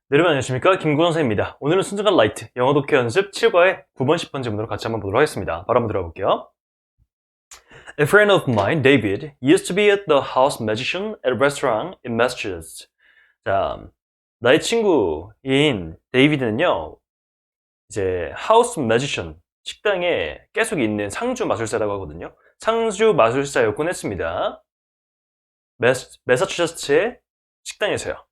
네, 여러분 안녕하십니까? 김구원 선생님입니다. 오늘은 순정한 라이트 영어 독해 연습 7과의 9번, 10번 질문으로 같이 한번 보도록 하겠습니다. 바로 한번 들어볼게요. A friend of mine, David, used to be at the house magician at a restaurant in Massachusetts. 자, 나의 친구인 데이비드는요, 이제 하우스 매지션, 식당에 계속 있는 상주 마술사라고 하거든요. 상주 마술사였곤 했습니다. 매사추세츠의 식당에서요.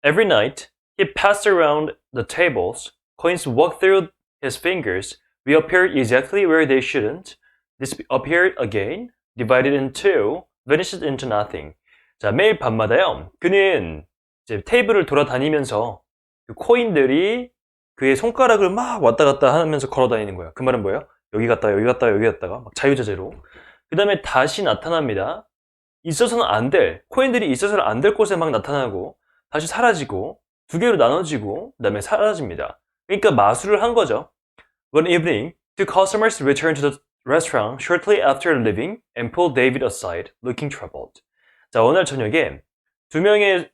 Every night, he passed around the tables. Coins walked through his fingers, reappeared exactly where they shouldn't, disappeared again, divided in two, vanished into nothing. 자, 매일 밤마다요. 그는 이제 테이블을 돌아다니면서 그 코인들이 그의 손가락을 막 왔다 갔다 하면서 걸어 다니는 거예요. 그 말은 뭐예요? 여기 갔다가 여기 갔다가 여기 갔다가 막 자유자재로. 그 다음에 다시 나타납니다. 있어서는 안 될, 코인들이 있어서는 안 될 곳에 막 나타나고 다시 사라지고 두 개로 나눠지고 그 다음에 사라집니다. 그러니까 마술을 한 거죠. One evening, two customers returned to the restaurant shortly after leaving and pulled David aside, looking troubled. 자, 어느 날 저녁에 두 명의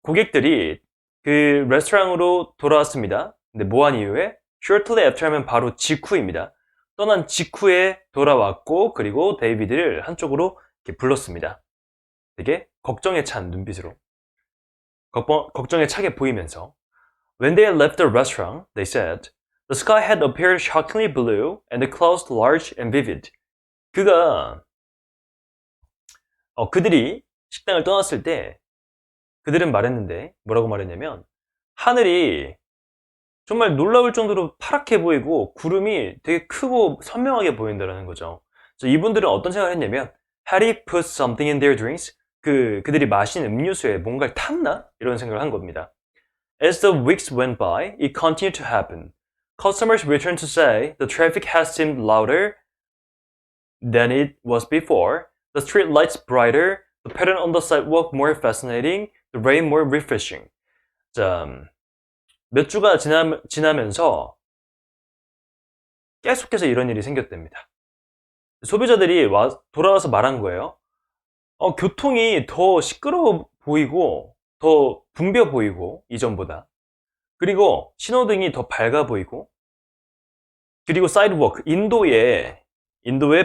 고객들이 그 레스토랑으로 돌아왔습니다. 근데 뭐 한 이후에? Shortly after 하면 바로 직후입니다. 떠난 직후에 돌아왔고 그리고 데이비드를 한쪽으로 이렇게 불렀습니다. 되게 걱정에 찬 눈빛으로. 걱정에 차게 보이면서 When they left the restaurant, they said, The sky had appeared shockingly blue and the clouds large and vivid. 그들이 식당을 떠났을 때 그들은 말했는데 뭐라고 말했냐면 하늘이 정말 놀라울 정도로 파랗게 보이고 구름이 되게 크고 선명하게 보인다는 거죠. 그래서 이분들은 어떤 생각을 했냐면 Had he put something in their drinks? 그들이 마신 음료수에 뭔가를 탔나? 이런 생각을 한 겁니다. As the weeks went by, it continued to happen. Customers returned to say the traffic has seemed louder than it was before, the street lights brighter, the pattern on the sidewalk more fascinating, the rain more refreshing. 자, 몇 주가 지나면서 계속해서 이런 일이 생겼답니다. 소비자들이 돌아와서 말한 거예요. 교통이 더 시끄러워 보이고 더 붐벼 보이고 이전보다 그리고 신호등이 더 밝아 보이고 그리고 사이드워크 인도의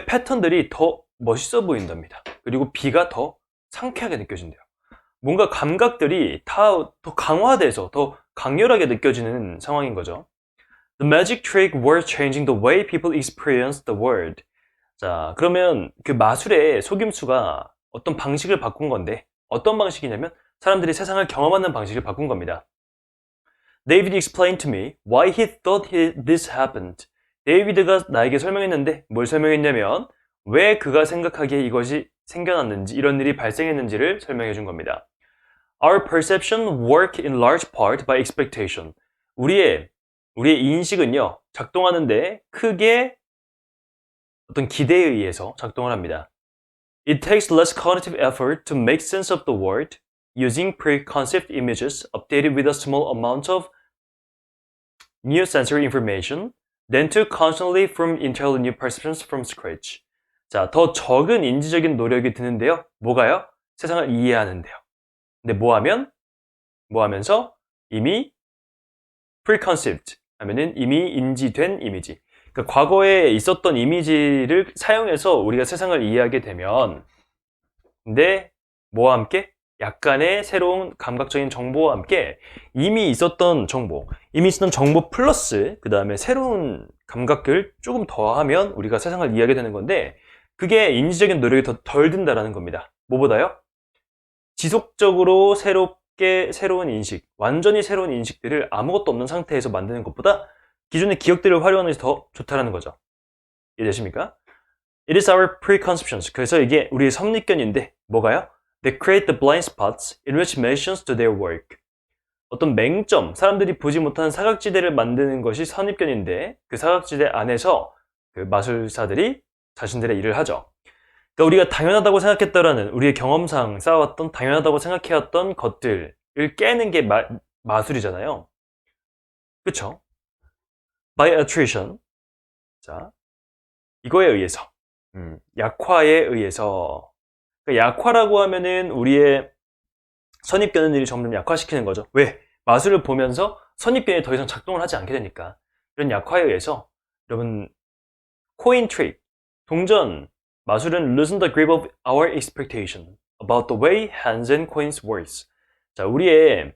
패턴들이 더 멋있어 보인답니다. 그리고 비가 더 상쾌하게 느껴진대요. 뭔가 감각들이 다 더 강화돼서 더 강렬하게 느껴지는 상황인 거죠. The magic trick was changing the way people experience the world. 자, 그러면 그 마술의 속임수가 어떤 방식을 바꾼 건데 어떤 방식이냐면 사람들이 세상을 경험하는 방식을 바꾼 겁니다. David explained to me why he thought this happened. 데이비드가 나에게 설명했는데 뭘 설명했냐면 왜 그가 생각하기에 이것이 생겨났는지 이런 일이 발생했는지를 설명해 준 겁니다. Our perception work in large part by expectation. 우리의 인식은요 작동하는데 크게 어떤 기대에 의해서 작동을 합니다. It takes less cognitive effort to make sense of the world using preconceived images updated with a small amount of new sensory information than to constantly form entirely new perceptions from scratch. 자, 더 적은 인지적인 노력이 드는데요. 뭐가요? 세상을 이해하는데요. 근데 뭐 하면서 이미 preconceived 하면은 이미 인지된 이미지. 그러니까 과거에 있었던 이미지를 사용해서 우리가 세상을 이해하게 되면 근데 뭐와 함께? 약간의 새로운 감각적인 정보와 함께 이미 있었던 정보 플러스 그 다음에 새로운 감각을 조금 더하면 우리가 세상을 이해하게 되는 건데 그게 인지적인 노력이 더 덜 든다는 겁니다. 뭐보다요? 지속적으로 새로운 인식, 완전히 새로운 인식들을 아무것도 없는 상태에서 만드는 것보다 기존의 기억들을 활용하는 것이 더 좋다는 거죠. 이해되십니까? It is our preconceptions. 그래서 이게 우리의 선입견인데 뭐가요? They create the blind spots in which mentions to their work. 어떤 맹점, 사람들이 보지 못하는 사각지대를 만드는 것이 선입견인데 그 사각지대 안에서 그 마술사들이 자신들의 일을 하죠. 그러니까 우리가 당연하다고 생각했다라는 우리의 경험상 쌓아왔던 당연하다고 생각해왔던 것들을 깨는 게 마술이잖아요. 그쵸? By attrition. 자, 이거에 의해서 약화에 의해서 그러니까 약화라고 하면은 우리의 선입견을 점점 약화시키는 거죠. 왜? 마술을 보면서 선입견이 더 이상 작동을 하지 않게 되니까. 이런 약화에 의해서 여러분 코인 트릭, 동전, 마술은 loosen the grip of our expectation about the way hands and coins works. 자, 우리의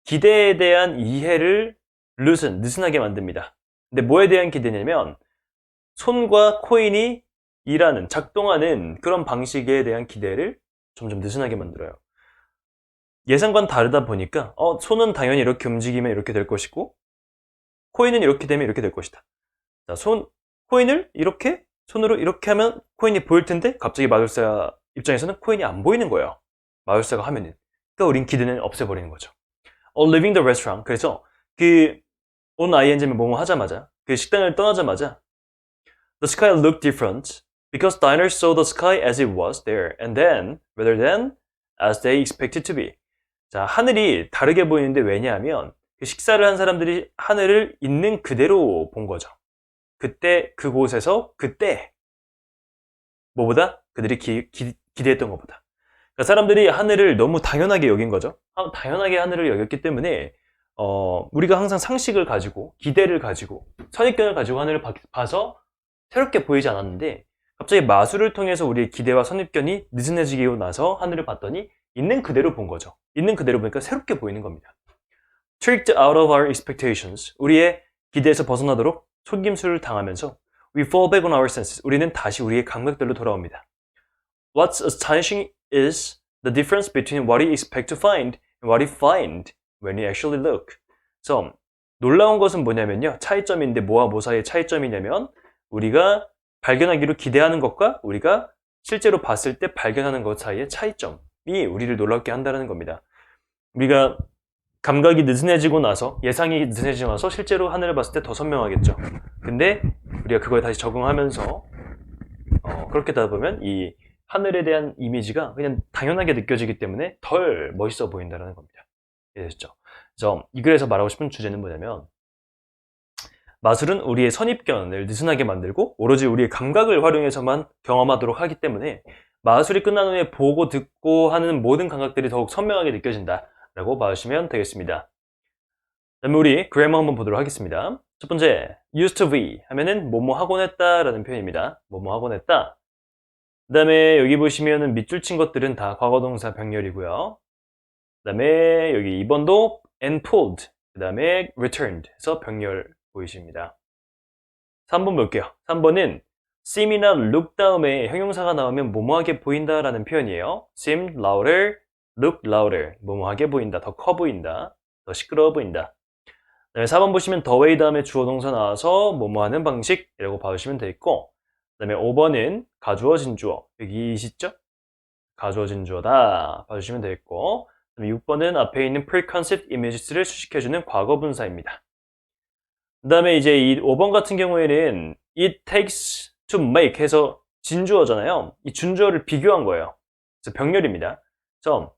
기대에 대한 이해를 느슨하게 만듭니다. 근데 뭐에 대한 기대냐면 손과 코인이 일하는, 작동하는 그런 방식에 대한 기대를 점점 느슨하게 만들어요. 예상과는 다르다 보니까 손은 당연히 이렇게 움직이면 이렇게 될 것이고 코인은 이렇게 되면 이렇게 될 것이다. 자, 코인을 이렇게 손으로 이렇게 하면 코인이 보일 텐데 갑자기 마술사 입장에서는 코인이 안 보이는 거예요. 마술사가 하면은. 그러니까 우린 기대는 없애버리는 거죠. leaving the restaurant. 그래서 on ing면 뭐뭐 하자마자 그 식당을 떠나자마자 the sky looked different because diners saw the sky as it was there and then rather than as they expected to be. 자, 하늘이 다르게 보이는데 왜냐하면 그 식사를 한 사람들이 하늘을 있는 그대로 본 거죠. 그때 그곳에서 그때 뭐보다 그들이 기대했던 것보다. 그러니까 사람들이 하늘을 너무 당연하게 여긴 거죠. 당연하게 하늘을 여겼기 때문에 우리가 항상 상식을 가지고 기대를 가지고 선입견을 가지고 하늘을 봐서 새롭게 보이지 않았는데 갑자기 마술을 통해서 우리의 기대와 선입견이 느슨해지고 나서 하늘을 봤더니 있는 그대로 본 거죠. 있는 그대로 보니까 새롭게 보이는 겁니다. Tricked out of our expectations. 우리의 기대에서 벗어나도록 속임수를 당하면서 we fall back on our senses. 우리는 다시 우리의 감각들로 돌아옵니다. What's astonishing is the difference between what we expect to find and what we find when we actually look. 그래서 놀라운 것은 뭐냐면요. 차이점인데 뭐와 뭐 사이의 차이점이냐면 우리가 발견하기로 기대하는 것과 우리가 실제로 봤을 때 발견하는 것 사이의 차이점이 우리를 놀랍게 한다는 겁니다. 우리가 감각이 느슨해지고 나서 예상이 느슨해지고 나서 실제로 하늘을 봤을 때 더 선명하겠죠. 근데 우리가 그거에 다시 적응하면서 그렇게 하다 보면 이 하늘에 대한 이미지가 그냥 당연하게 느껴지기 때문에 덜 멋있어 보인다는 겁니다. 이해되셨죠? 그래서 이 글에서 말하고 싶은 주제는 뭐냐면 마술은 우리의 선입견을 느슨하게 만들고 오로지 우리의 감각을 활용해서만 경험하도록 하기 때문에 마술이 끝난 후에 보고 듣고 하는 모든 감각들이 더욱 선명하게 느껴진다 라고 봐주시면 되겠습니다. 다음에 우리 그래머 한번 보도록 하겠습니다. 첫 번째, used to be 하면은 뭐뭐 하곤 했다 라는 표현입니다. 뭐뭐 하곤 했다. 그 다음에 여기 보시면은 밑줄 친 것들은 다 과거동사 병렬이고요. 그 다음에 여기 2번도 and pulled, 그 다음에 returned 해서 병렬 보이십니다. 3번 볼게요. 3번은 seem이나 look 다음에 형용사가 나오면 뭐뭐하게 보인다 라는 표현이에요. seem louder, look louder, 뭐뭐하게 보인다, 더 커 보인다, 더 시끄러워 보인다. 네, 4번 보시면 the way 다음에 주어 동사 나와서 뭐뭐하는 방식이라고 봐주시면 되겠고, 그 다음에 5번은 가주어진 주어, 여기 있죠? 가주어진 주어다 봐주시면 되겠고, 그 다음에 6번은 앞에 있는 preconceived images를 수식해주는 과거 분사입니다. 그 다음에 이제 이 5번 같은 경우에는 it takes to make 해서 진주어잖아요. 이 준주어를 비교한 거예요. 그래서 병렬입니다. 그래서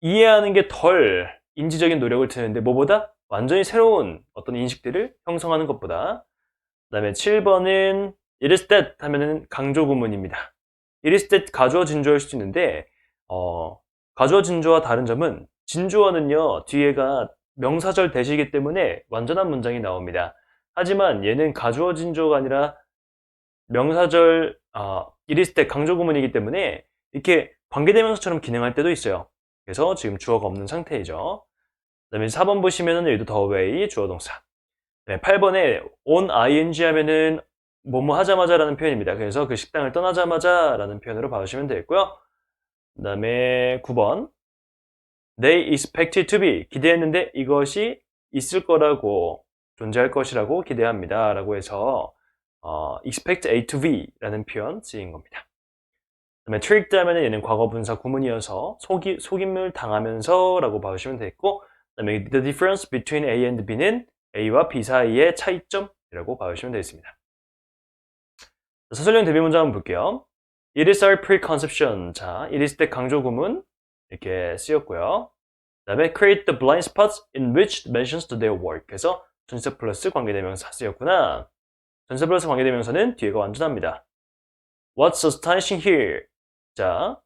이해하는 게 덜 인지적인 노력을 드는데 뭐보다 완전히 새로운 어떤 인식들을 형성하는 것보다. 그 다음에 7번은 it is that 하면은 강조 구문입니다. it is that 가주어 진주어일 수 있는데 가주어 진주어와 다른 점은 진주어는요 뒤에가 명사절 대시이기 때문에 완전한 문장이 나옵니다. 하지만 얘는 가주어 진주어가 아니라 명사절 it is that 강조 구문이기 때문에 이렇게 관계대명사처럼 기능할 때도 있어요. 그래서 지금 주어가 없는 상태이죠. 그 다음에 4번 보시면은 여기도 the way 주어 동사. 네, 8번에 on ing 하면은 뭐뭐 하자마자 라는 표현입니다. 그래서 그 식당을 떠나자마자 라는 표현으로 봐주시면 되겠고요. 그 다음에 9번 they expected to be 기대했는데 이것이 있을 거라고 존재할 것이라고 기대합니다 라고 해서 expect A to be 라는 표현 쓰인 겁니다. 그 다음에 tricked 하면 얘는 과거 분사 구문이어서 속임을 당하면서 라고 봐주시면 되겠고, 그 다음에 the difference between A and B는 A와 B 사이의 차이점이라고 봐주시면 되겠습니다. 서술형 대비 문장 한번 볼게요. It is our preconception. 자, it is 때 강조 구문 이렇게 쓰였고요. 그 다음에 create the blind spots in which mentions to their work. 그래서 전치사 플러스 관계대명사 쓰였구나. 전치사 플러스 관계대명사는 뒤에가 완전합니다. What's astonishing here? 자,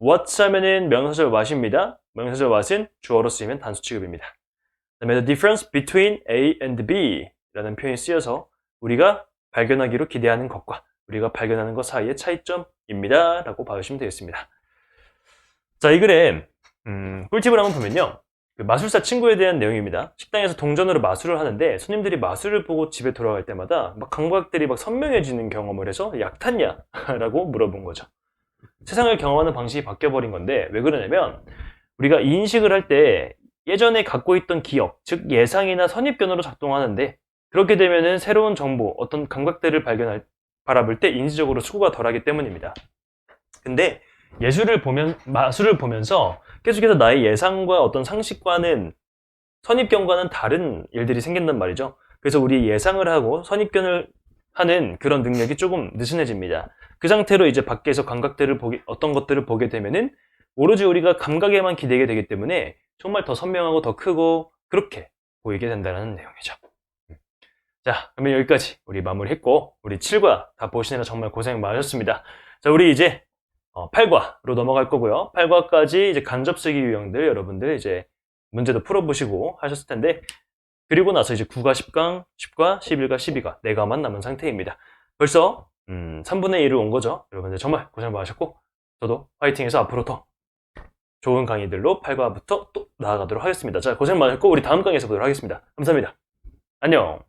what 하면은 명사절 what입니다. 명사절 what은 주어로 쓰이면 단수 취급입니다. 그다음에 the difference between A and B 라는 표현이 쓰여서 우리가 발견하기로 기대하는 것과 우리가 발견하는 것 사이의 차이점입니다. 라고 봐주시면 되겠습니다. 자, 이 글에 꿀팁을 한번 보면요. 그 마술사 친구에 대한 내용입니다. 식당에서 동전으로 마술을 하는데 손님들이 마술을 보고 집에 돌아갈 때마다 막 감각들이 막 선명해지는 경험을 해서 약 탔냐? 라고 물어본 거죠. 세상을 경험하는 방식이 바뀌어버린 건데 왜 그러냐면 우리가 인식을 할 때 예전에 갖고 있던 기억, 즉 예상이나 선입견으로 작동하는데 그렇게 되면은 새로운 정보, 어떤 감각들을 바라볼 때 인지적으로 수고가 덜하기 때문입니다. 근데 마술을 보면서 계속해서 나의 예상과 어떤 상식과는 선입견과는 다른 일들이 생긴단 말이죠. 그래서 우리 예상을 하고 선입견을 하는 그런 능력이 조금 느슨해집니다. 그 상태로 이제 밖에서 어떤 것들을 보게 되면은 오로지 우리가 감각에만 기대게 되기 때문에 정말 더 선명하고 더 크고 그렇게 보이게 된다는 내용이죠. 자, 그러면 여기까지 우리 마무리했고 우리 7과 다 보시느라 정말 고생 많으셨습니다. 자, 우리 이제 8과로 넘어갈 거고요. 8과까지 이제 간접쓰기 유형들 여러분들 이제 문제도 풀어보시고 하셨을 텐데 그리고 나서 이제 9과 10강, 10과 11과 12과 4과만 남은 상태입니다. 벌써 3분의 1을 온 거죠. 여러분들 정말 고생 많으셨고 저도 화이팅해서 앞으로 더 좋은 강의들로 8과부터 또 나아가도록 하겠습니다. 자, 고생 많으셨고 우리 다음 강의에서 보도록 하겠습니다. 감사합니다. 안녕.